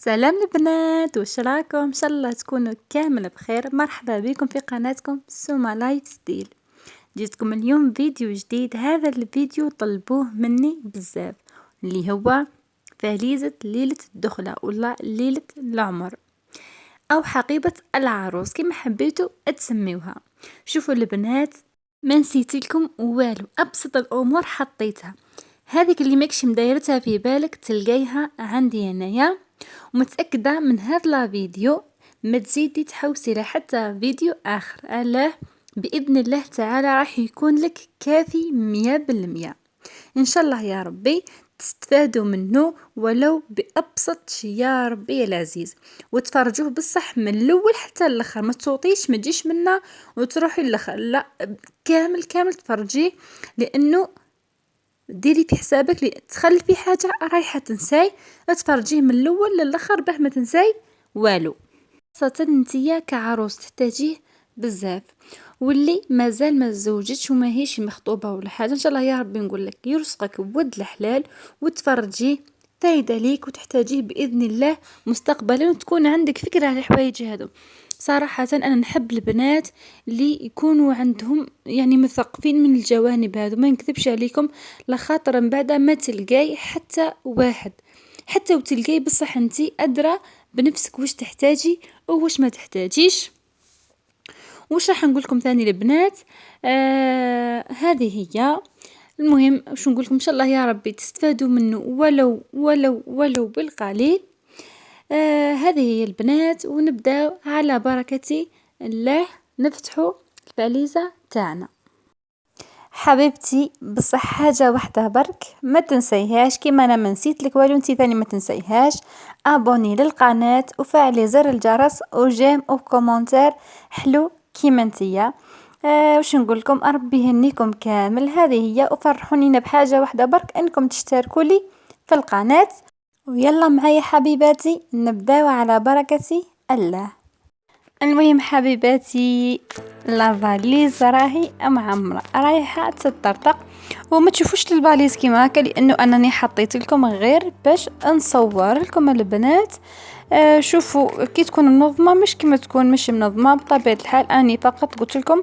سلام البنات، واش راكم؟ ان شاء الله تكونوا كامل بخير. مرحبا بكم في قناتكم سوما لايف ستيل. جيتكم اليوم فيديو جديد. هذا الفيديو طلبوه مني بزاف، اللي هو فاليزة ليلة الدخلة ولا ليلة العمر او حقيبة العروس كما حبيتوا تسميوها. شوفوا البنات، ما نسيت لكم والو، ابسط الامور حطيتها. هذيك اللي ماكش مدايرتها في بالك تلقيها عندي انايا، ومتأكدة من هذا الفيديو ما تزيدي تحوسي لحتى فيديو آخر. الله بإذن الله تعالى راح يكون لك كافي 100%. إن شاء الله يا ربي تستفادوا منه ولو بأبسط شيء يا ربي العزيز، وتفرجوه بالصح من الأول حتى الآخر. ما تصوتيش، ما تجيش منا وتروحي للآخر، لا، كامل تفرجيه، لأنه ديري في حسابك تخلي في حاجة رايحة تنساي، تفرجيه من الاول للاخر باه ما تنساي والو. خاصة نتيا كعروس تحتاجيه بزاف، واللي مازال ما تزوجتش وما هيش مخطوبة ولا حاجة، ان شاء الله يا ربي نقول لك يرزقك ود الحلال وتفرجيه، فايدة ليك وتحتاجيه بإذن الله مستقبلا، وتكون عندك فكرة على الحوايج هذو. صراحة أنا نحب البنات اللي يكونوا عندهم يعني مثقفين من الجوانب هذو، ما نكذبش عليكم، لخاطر من بعد ما تلقاي حتى واحد، حتى وتلقاي بصح انتي أدرى بنفسك وش تحتاجي وش ما تحتاجيش. وش راح نقولكم ثاني البنات؟ هذه هي المهم. وش نقولكم؟ ان شاء الله يا ربي تستفادوا منه ولو بالقليل. هذه هي البنات، ونبداو على بركة الله نفتحوا الفاليزة تاعنا. حبيبتي بصح حاجة واحدة برك ما تنسيهاش، كيما انا ما نسيت لك والو انتي ثاني ما تنسيهاش. ابوني للقناة وفعلي زر الجرس وجيم وكومنتير حلو كيما انتيا. وش نقول لكم؟ ربي يهنيكم كامل. هذه هي، وفرحوني بحاجة واحدة برك انكم تشتركوا لي في القناة. ويلا معايا حبيباتي نبداو على بركة الله. المهم حبيباتي، لافاليز راهي معمرة رايحة تطرطق، وما تشوفوش الفاليز كيما هكا، لانه انني حطيت لكم غير باش نصور لكم البنات. شوفوا كي تكون منظمة مش كيما تكون مش منظمة بطبيعة الحال. اني فقط قلت لكم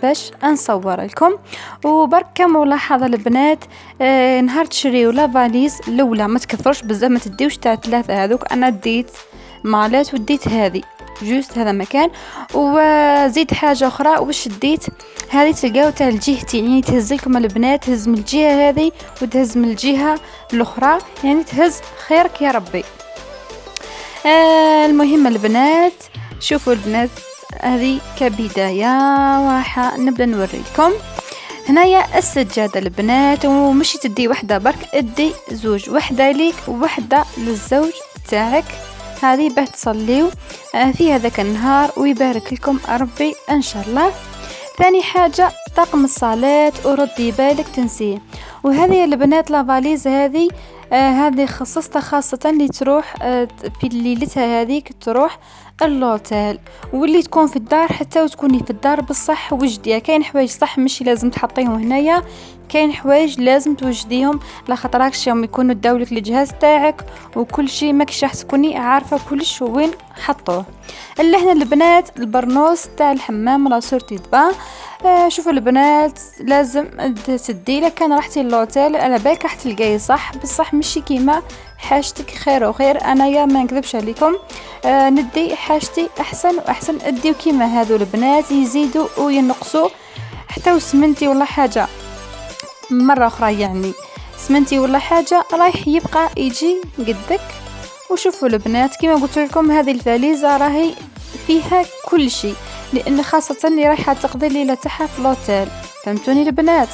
باش نصور لكم. وبرك كم ملاحظة البنات، نهار تشريو لافاليز الاولى ما تكثرش بزاف، ما تديوش تاع 3 هذوك. انا ديت مالات وديت هذه جوست هذا مكان، وزيد حاجة أخرى وش ديت هذه تلقاو تاع الجهتين، يعني تهز لكم البنات، تهز من الجهة هذه وتهز من الجهة الأخرى، يعني تهز خيرك يا ربي. المهم البنات، شوفوا البنات هذه كبداية راح نبدأ نوريكم. هنايا السجادة البنات، ومشي تدي وحدة برك، ادي زوج، وحدة ليك ووحدة للزوج تاعك، هذه باه تصليو في هذاك النهار ويبارك لكم ربي ان شاء الله. ثاني حاجة طقم الصلاة، وردي بالك تنسيه. وهذه البنات لافاليز هذه خصصتها خاصة اللي تروح في ليلتها هذيك تروح اللوتيل، واللي تكون في الدار حتى وتكوني في الدار بالصح وجديها. كاين حوايج صح مش لازم تحطيهم هنايا، كاين حوايج لازم توجديهم لخاطركش يوم يكونوا داولك الجهاز تاعك وكل شيء ماكش راح تكوني عارفه كلش وين حطوه. اللي هنا البنات البرنوس تاع الحمام ولا صورتي دبا. شوفوا البنات لازم تدي لك، كان رحتي اللوتيل على بالك راح تلقاي صح بصح مشي كيما حاجتك خير وخير. انا يا ما نكذبش عليكم، ندي حاجتي احسن واحسن. اديو كيما هذو البنات يزيدوا وينقصوا، حتى وسمنتي ولا حاجه مرة أخرى، يعني سمنتي ولا حاجة رايح يبقى يجي قدك. وشوفوا البنات كما قلت لكم هذه الفاليزة راهي فيها كل شيء، لأن خاصة اللي رايحة تقضي الليلة تاعها في الأوتيل، فهمتوني البنات؟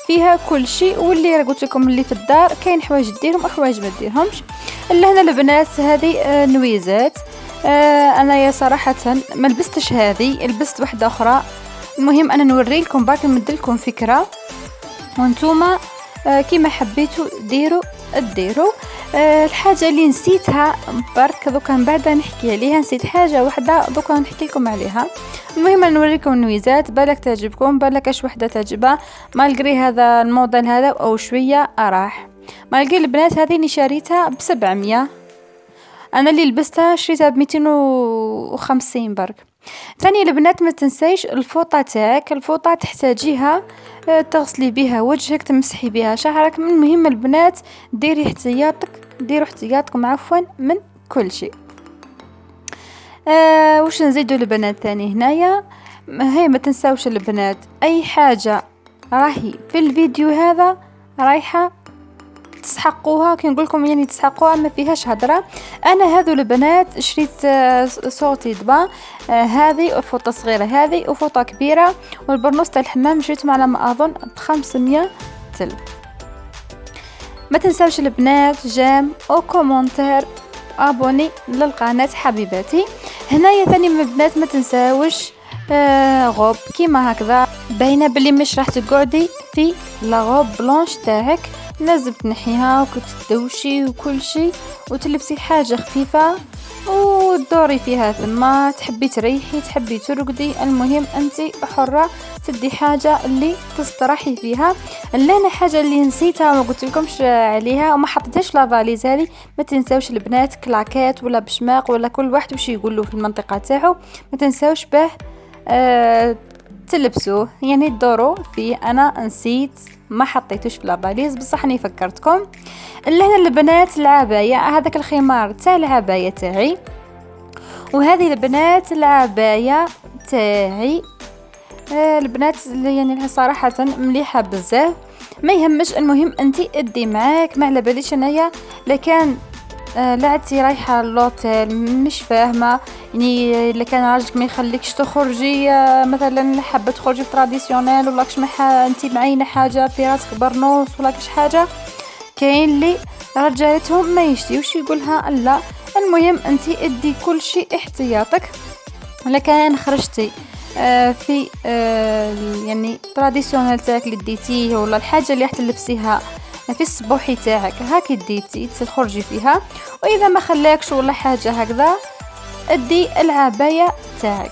فيها كل شيء. واللي قلت لكم اللي في الدار كاين حوايج ديرهم وحوايج ما ديرهمش. اللي هنا البنات هذه نويزات. أنا يا صراحة ما لبستش هذه، لبست واحدة أخرى. المهم أنا نوري لكم باقي نمدلكم فكرة، وانتوما كيما حبيتوا ديروا. الحاجة اللي نسيتها برك دوكا من بعد نحكي عليها، نسيت حاجة واحدة دوكا نحكي لكم عليها. المهم نوريكم النويزات، بالك تعجبكم بالك اش وحدة تعجبها، مالغري هذا الموديل هذا او شوية راح. مالغري البنات هذه اللي شاريتها ب700. انا اللي لبستها شريتها ب250 برك. ثاني البنات ما تنسيش الفوطه تاعك. الفوطه تحتاجيها تغسلي بها وجهك، تمسحي بها شعرك. من المهم البنات ديروا احتياطكم عفوا من كل شيء. وش نزيدو البنات ثاني هنايا؟ هي ما تنساوش البنات اي حاجه راهي في الفيديو هذا رايحه تسحقوها. كي نقولكم يعني تسحقوها ما فيهاش هضره. انا هذو البنات شريت صوتي دبا، هذه فوطه صغيره هذه وفوطه كبيره، والبرنوس تاع الحمام شريتهم على ما اظن ب500 تل. ما تنساوش البنات جيم او كومنتير ابوني للقناه حبيباتي. هنايا ثاني من البنات ما تنساوش غوب كيما هكذا باينه بلي مش راح تقعدي في لا غوب بلونش تاعك، لازم تنحيها وتدوشي وكل شيء وتلبسي حاجه خفيفه وتدوري فيها. ثم تحبي تريحي تحبي ترقدي، المهم انت حره تدي حاجه اللي تستريحي فيها. انا حاجه اللي نسيتها وما قلت لكمش عليها وما حطيتهاش لا فاليز هذه، ما تنساوش البنات كلاكيت ولا بشماق ولا كل واحد وش يقولوا في المنطقه تاعو، ما تنساوش به تلبسوه يعني تدوروا فيه. انا نسيت ما حطيتوش في لاباليز بصح اني فكرتكم. اللي هنا البنات العبايه، هذاك الخمار تاع العبايه تاعي، وهذه البنات العبايه تاعي. البنات اللي يعني صراحه مليحه بزاف ما يهمش، المهم انت ادي معاك. ما على باليش انايا لكان لعبتي رايحه لوتيل مش فاهمه يعني الا كان راجلك ما يخليكش تخرجي مثلا حابه تخرجي في تراديسيونيل ولا كش انت معينه حاجه في راسك برنوس ولا كش حاجه، كاين اللي رجالتهم ما يشتيوش يقولها لا. المهم انت ادي كل شيء احتياطك. لكان خرجتي في يعني تراديسيونيل تاعك اللي ديتيه ولا الحاجه اللي راح تلبسيها في الصبوحي تاعك هاكي ديتي تخرجي فيها، واذا ما خلاكش ولا حاجه هكذا ادي العبايه تاعك.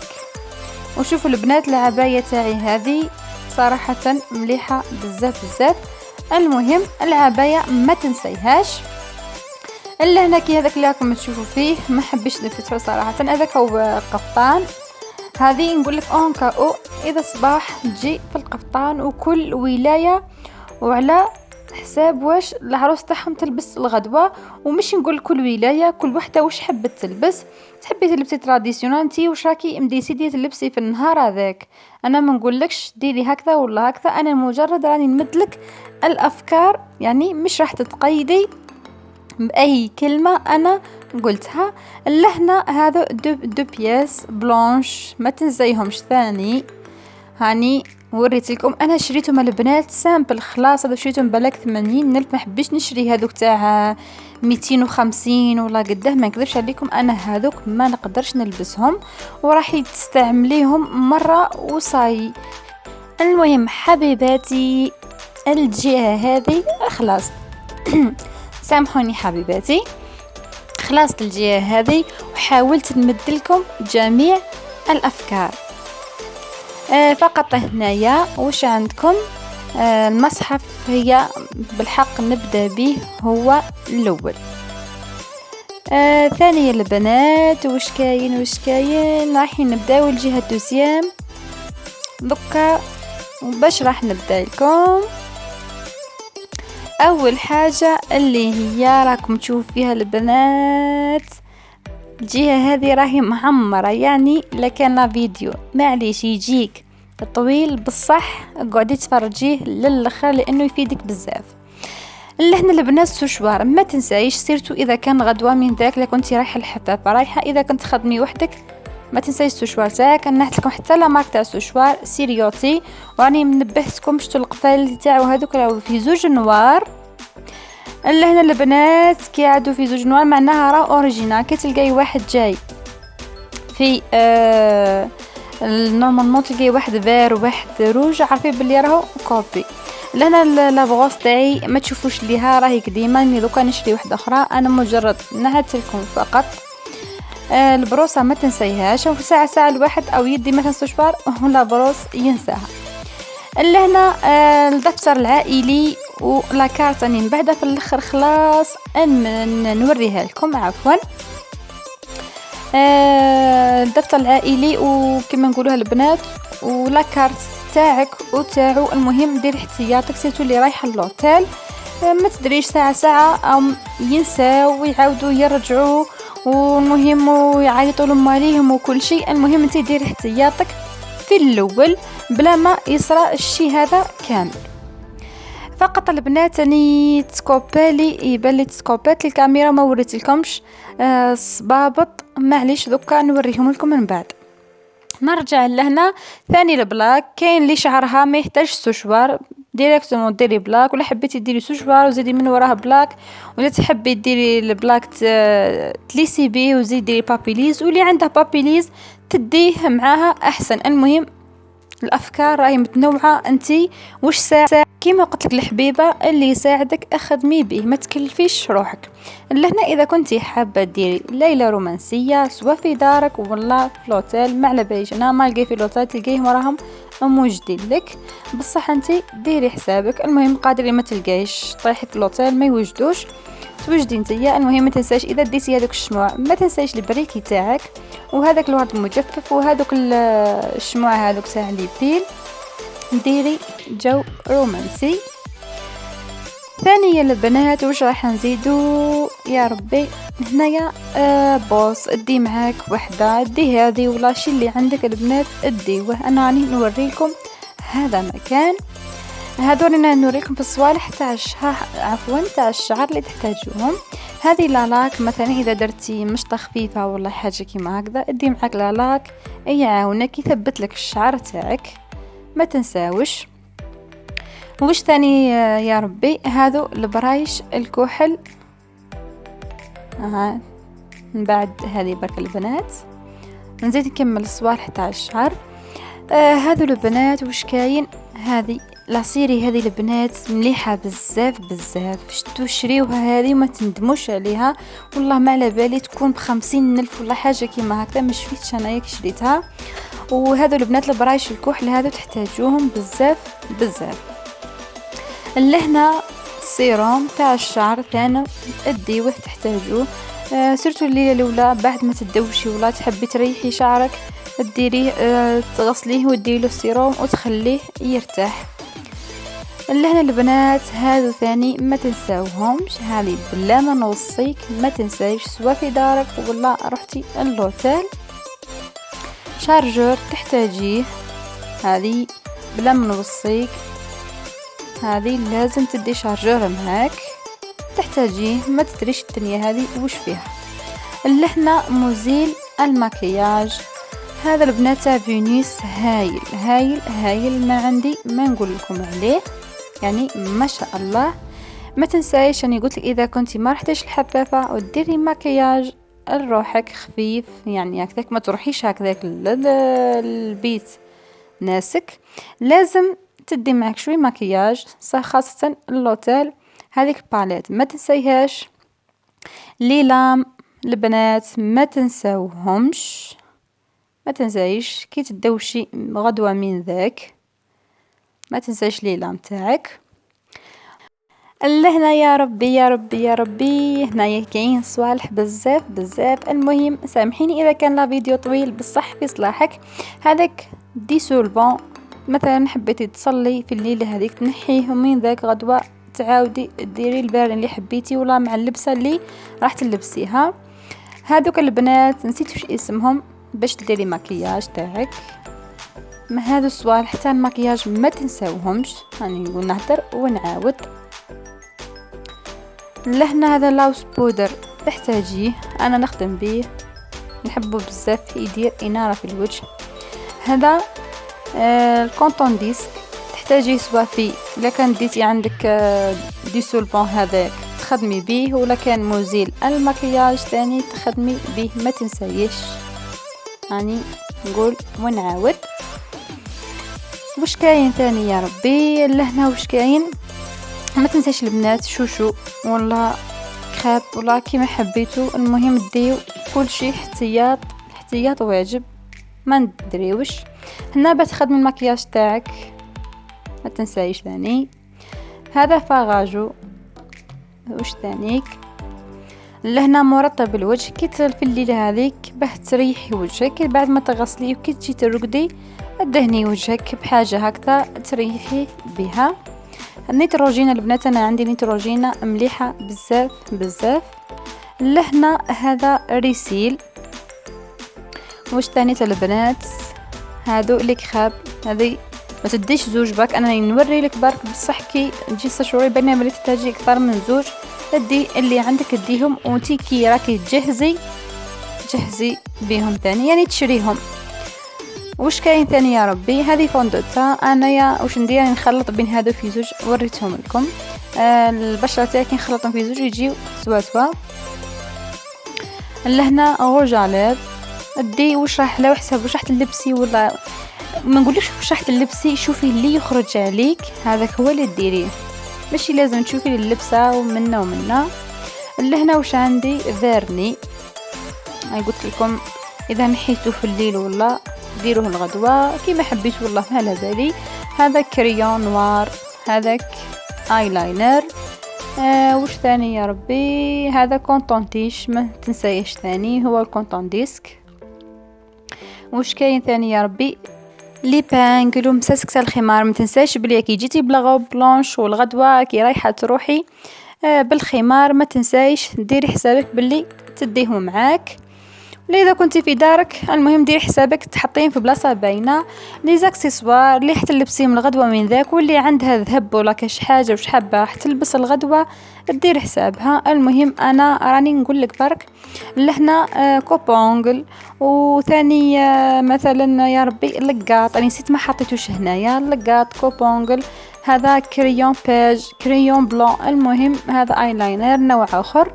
وشوفوا البنات العبايه تاعي هذه صراحه مليحه بزاف بزاف. المهم العبايه ما تنسيهاش. الا هنا كي هذاك اللي راكم تشوفوا فيه ما حبيش نفتحه صراحه، هذاك هو قفطان. هذه نقول لك اون كاو اذا صباح تجي في القفطان وكل ولايه وعلى حساب واش العروس تاعهم تلبس الغدوه. ومش نقول كل ولايه كل وحده واش حبت تلبس. تحبي تلبسي تراديسيونال انتي واش راكي مديسيدي تلبسي في النهار هذاك. انا ما نقولكش ديري هكذا ولا هكذا، انا مجرد راني نمدلك الافكار يعني مش راح تتقيدي باي كلمه انا قلتها. اللهنا هذا دو بياس بلانش ما تنسيهمش. ثاني هاني وريت لكم انا شريتهم البنات سامبل خلاص، هذا شريتهم بلاك 80 نلف، ما حبيتش نشري هذوك تاع 250 ولا قده. ما نكذبش عليكم انا هذوك ما نقدرش نلبسهم وراح تستعمليهم مره وصاي. المهم حبيباتي الجهه هذه خلاص سامحوني حبيباتي، خلاص الجهه هذه وحاولت نمدلكم جميع الافكار. فقط هنايا وش عندكم المصحف هي بالحق نبدأ به هو الأول. ثانيا البنات وش كاين رايحين نبداو الجهة الدوسيام دوكا. باش راح نبدا لكم اول حاجة اللي هي راكم تشوف فيها البنات الجهة هذه راهي معمرة يعني لكان فيديو معليش يجيك طويل بصح قعدي تفرجيه للاخر لانه يفيدك بزاف. اللي هنا البنات سوشوار ما تنسايش سيرتو اذا كان غدوه من ذاك لا كنتي رايحه الحفافه رايحه اذا كنت خدمي وحدك ما تنسايش السوشوار تاعك. نحط لكم حتى لا مارك تاع السوشوار سيريوتي وراني منبهتكم شتو القفال تاعو هذوك راهو في زوج نوار. اللي هنا البنات كي عادوا في زوج نوار معناها راه اوريجينال. كي تلقاي واحد جاي في نورمالمون تلقاي واحد فير وواحد روج عارفين بلي راهو كوبي. لهنا لابغوس تاعي ما تشوفوش ليها راهي قديمه ني دوكا نشري واحده اخرى. انا مجرد نهت لكم فقط البروسه ما تنسيهاش وفي ساعه الواحد او يدي مثلا سوشوار ولا بروس ينساها. اللي هنا الدفتر العائلي ولا كارت راني من بعدها في الاخر خلاص نوريها لكم عفوا. الدفتر العائلي وكما نقولوها البنات ولا كارت تاعك وتاعو. المهم ديري احتياطك سيرتو اللي رايحه للوتيل، ما تدريش ساعه او ينساو ويعاودوا يرجعوا، والمهم يعيطوا لهم عليهم وكل شيء. المهم انت ديري احتياطك في الاول بلا ما يصرى الشيء هذا كامل. فقط البنات اني تسكوبالي يبان لي تسكوبات الكاميرا ما وريتلكمش صبابط، معليش دوكا نوريهم لكم من بعد. نرجع لهنا ثاني البلاك. كاين اللي شعرها ما يحتاج سوشوار ديريكتومون ديري بلاك، ولا حبيتي ديري سوشوار وزيدي من وراها بلاك، ولا تحبي ديري البلاك تليسي بيه وزيدي ديري بابيليز، واللي عندها بابيليز تديه معاها احسن. المهم الافكار راهي متنوعه، انتي واش ساعة كيما قلت لك الحبيبه اللي يساعدك اخدمي به، ما تكلفيش روحك. لهنا اذا كنتي حابه ديري ليله رومانسيه سواء في دارك ولا في لوتيل، ما على باليش انا ما لقيت في لوتيل تلقيهم راهم موجودين لك، بصح انتي ديري حسابك. المهم قادري ما تلقايش طيحي في لوتيل ما يوجدوش توجدي نتيا. المهم ما تنساش اذا ديتي هذوك الشموع ما تنساش البريكي تاعك وهذاك الورد المجفف وهذوك الشموع هذوك تاع لي بيل، ديري جو رومانسي. ثانيا البنات واش راح نزيدو يا ربي هنايا بوس ادي معاك وحده، ادي هذه ولا شي اللي عندك البنات اديوه. انا راني نوريكم هذا مكان، هذول انا نوريكم في الصوالح تاع الشعر، عفوا تاع الشعر اللي تحتاجوهم. هذه لالاك مثلا اذا درتي مشطه خفيفه ولا حاجه كيما هكذا ادي معاك لالاك يعاونك يثبت لك الشعر تاعك ما تنساوش. وش ثاني يا ربي هذو البرايش الكحل من بعد هذه برك البنات. نزيد نكمل الصوالح تاع الشعر. هذو البنات وش كاين، هذه لاصيري هذه البنات مليحه بزاف بزاف، شتو شريوها هذه وما تندموش عليها والله ما على بالي تكون ب50,000 ولا حاجه كيما هكذا، ما شفيتش انايا كي شريتها. وهذو البنات البرايش الكحل هذو تحتاجوهم بزاف بزاف. لهنا السيروم تاع الشعر ثاني اديوه تحتاجوه، سيرتو الليله الاولى بعد ما تدوشي ولا تحبي تريحي شعرك ديريه تغسليه وديري السيروم وتخليه يرتاح. لهنا البنات هذو ثاني ما تنساوهمش، هذه بلا ما نوصيك ما تنسايش سواء في دارك ولا رحتي اللوتيل. شارجور تحتاجيه هذه بلا ما نوصيك، هذه لازم تدي شارجور معاك تحتاجيه، ما تدريش الدنيا هذه وش فيها. لهنا مزيل المكياج، هذا البنات تاع فينيس هايل هايل هايل، ما عندي ما نقول لكم عليه يعني ما شاء الله. ما تنسايش اني قلت لك اذا كنتي ما رحتيش الحفافه وديري مكياج لروحك خفيف يعني هكذاك، ما تروحيش هكذاك البيت ناسك، لازم تدي معك شوي مكياج خاصه اللوتيل. هذيك باليت ما تنسيهاش، ليلام البنات ما تنساوهمش، ما تنسايش كي تدوشي غدوه من ذاك ما تنساش ليلام تاعك. لهنا يا ربي يا ربي يا ربي هنايا كاين صوالح بزاف بزاف. المهم سامحيني اذا كان لا فيديو طويل بصح في صلاحك. هذاك ديسولفون مثلا حبيتي تصلي في الليله هذيك تنحيه ومن ذاك غدوه تعاودي ديري البارين اللي حبيتي ولا مع اللبسه اللي راح تلبسيها. هذوك البنات نسيت وش اسمهم باش تديري مكياج تاعك. ما هذو الصوالح تاع المكياج ما تنساوهمش، راني نقول نهدر ونعاود. لهنا هذا لاوس بودر تحتاجيه، انا نخدم به نحبه بزاف يدير اناره في الوجه. هذا الكونتون ديسك تحتاجيه سواء في اذا كان ديتي عندك ديسولفون هذاك تخدمي به، ولا كان مزيل المكياج ثاني تخدمي به ما تنسايش، يعني نقول ونعاود. وش كاين ثاني يا ربي لهنا وش كاين، ما تنساش البنات شوشو ولا كريب ولا كيما حبيتو، المهم ديو كل شيء احتياط احتياط واجب ما ندريوش. هنا باش تخدمي المكياج تاعك ما تنسايش ثاني هذا فاغاجو. وش ثانيك لهنا مرطب الوجه كي في الليل هذيك باه تريحي وجهك بعد ما تغسلي، وكي تجي ترقدي دهني وجهك بحاجة هكذا تريحي بها. النيتروجينا البنات انا عندي نيتروجينا مليحة بزاف بزاف. لهنا هذا ريسيل. واش تاني البنات؟ هادو لي كخاب. هذه ما تديش زوج باك، انا نوري لك برك بصح كي تجي تشعري بان بلي تحتاجي اكثر من زوج ادي اللي عندك ديهم، وانتي كي راكي تجهزي بهم ثاني يعني تشريهم. واش كاين ثاني يا ربي؟ هذه فوندوتا انايا واش ندير نخلط بين هادو في زوج وريتهم لكم. البشره تاعي كي نخلطهم في زوج يجيو سوا. لهنا روج على ادي واش راح لو حسب واش راح تلبسي، ولا ما نقولكش واش راح تلبسي، شوفي اللي يخرج عليك هذاك هو اللي ديريه، ماشي لازم تشوفي اللبسه ومنا. لهنا واش عندي؟ فيرني. قلت لكم اذا نحيتو في الليل ولا ديروه الغدوه كيما حبيتوا، والله ما على بالي. هذا كريون نوار، هذاك ايلاينر. واش ثاني يا ربي؟ هذا كونطونتيش ما تنسايش ثاني هو الكونطون ديسك. واش كاين ثاني يا ربي؟ لي بانكل ومساسك تاع الخمار. ما تنساش بلي كي جيتي بلا غوب بلونش والغدوه كي رايحه تروحي بالخمار ما تنسايش ديري حسابك بلي تديهم معاك. ولا اذا كنتي في دارك المهم ديري حسابك تحطيهم في بلاصه باينه. لي زاكسيسوار اللي حتلبسيهم الغدوه من ذاك، واللي عندها ذهب ولا كاش حاجه واش حابه حتلبس الغدوه دير حسابها. المهم انا راني نقول لك برك. لهنا كوبونغل، وثاني مثلا يا ربي لقاط، انا نسيت ما حطيتوش هنايا. لقاط كوبونغل، هذا كريون بيج، كريون بلون. المهم هذا ايلاينر نوع اخر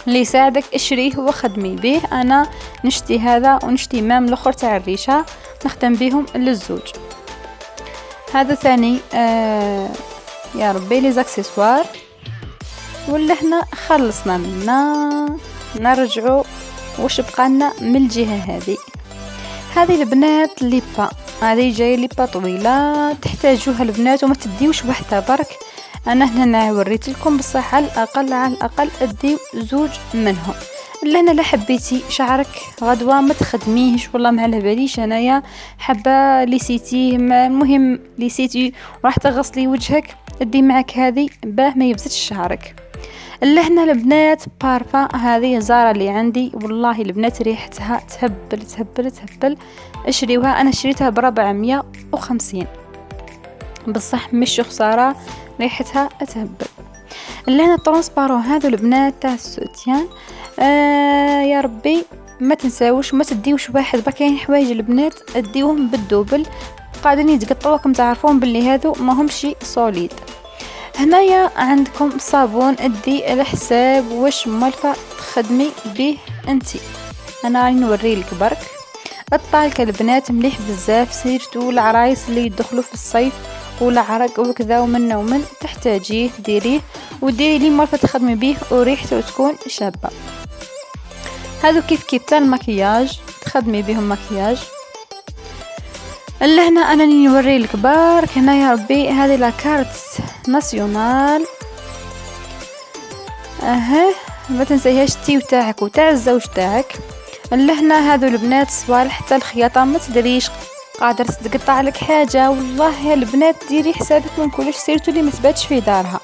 اللي يساعدك اشريه وخدمي به. انا نشتي هذا ونشتي مام الاخر تاع الريشه نخدم بهم للزوج. هذا ثاني يا ربي لي زاكسيسوار. ولا هنا خلصنا منا، نرجعوا واش بقالنا من الجهه هذه البنات ليبا. هذه جايه ليبا طويله تحتاجوها البنات وما تديوش وحده برك. انا هنا وريت لكم بصح على الاقل اديو زوج منهم. لهنا لا حبيتي شعرك غدوه ما تخدميهش والله ما على باليش انايا حابه ليسيتيه، المهم ليسيتي وراح تغسلي وجهك ادي معك هذه باه ما يبزتش شعرك. لهنا البنات بارفا. هذه زارة اللي عندي والله البنات ريحتها تهبل. اشريوها، انا شريتها ب450 بصح مش خساره، ريحتها تهبل. لهنا ترونسبارون هذو البنات تاع السوتيان. يا ربي ما تنساوش ما تديوش واحد برك، كاين حوايج البنات اديوهم بالدوبل قاعدين يتقطعوكم تعرفون باللي هذو ما همش سوليد. هنايا عندكم صابون ادي الحساب واش مالفه تخدمي به انتي. انا راني نوري لك برك. الطالكه البنات مليح بزاف، سيرتو العرايس اللي يدخلوا في الصيف ولا عرق وكذا ومن تحتاجيه ديريه وديري لي مالفه تخدمي به وريحته تكون شابه. هذو كيف تاع المكياج تخدمي بهم مكياج. لهنا انا نوري لك برك. هنا يا ربي هذه لاكارت ناسيونال. ما تنسيهاش تيو تاعك وتاع الزوج تاعك. لهنا هذو البنات صوالح حتى الخياطه ما تدريش قادر تقطع لك حاجه والله يا البنات ديري حسابك من كلش، سيرتو اللي ما تباتش في دارها.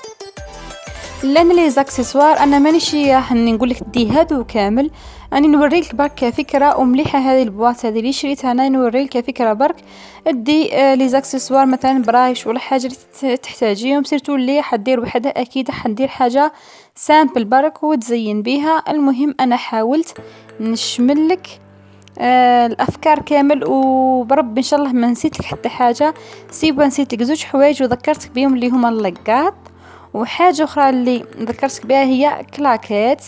لان لي زاكسيسوار انا مانيش نقول لك دي هادو كامل، اني نوريلك برك فكره ومليحه. هذه البواط هذه اللي شريتها انا نوريلك فكره برك. ادي لي زاكسيسوار مثلا برايش ولا حاجه اللي تحتاجيهم، سيرتو اللي حدير وحده اكيد حدير حاجه سامبل برك وتزين بيها. المهم انا حاولت نشمل لك الافكار كامل وبرب ان شاء الله ما نسيت لك حتى حاجه. سيبا نسيت لك زوج حوايج وذكرتك بهم اللي هما اللقاط، وحاجه اخرى اللي ذكرتك بها هي كلاكيت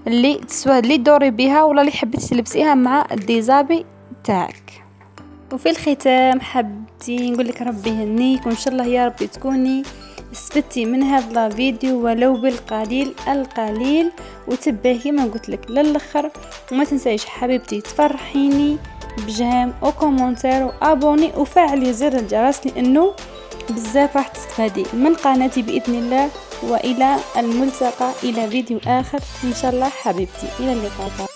اللي تسوى اللي دوري بها ولا اللي حبيتي تلبسيها مع الديزابي تاعك. وفي الختام حبيتي نقول لك ربي يهنيك وان شاء الله يا ربي تكوني استفدتي من هذا الفيديو ولو بالقليل القليل، وتبعي كما قلت لك للاخر. وما تنسايش حبيبتي تفرحيني بجيم وكومنتير وابوني وفعلي زر الجرس لانه بزاف راح تستفادي من قناتي بإذن الله. وإلى الملتقى إلى فيديو آخر إن شاء الله حبيبتي، إلى اللقاء.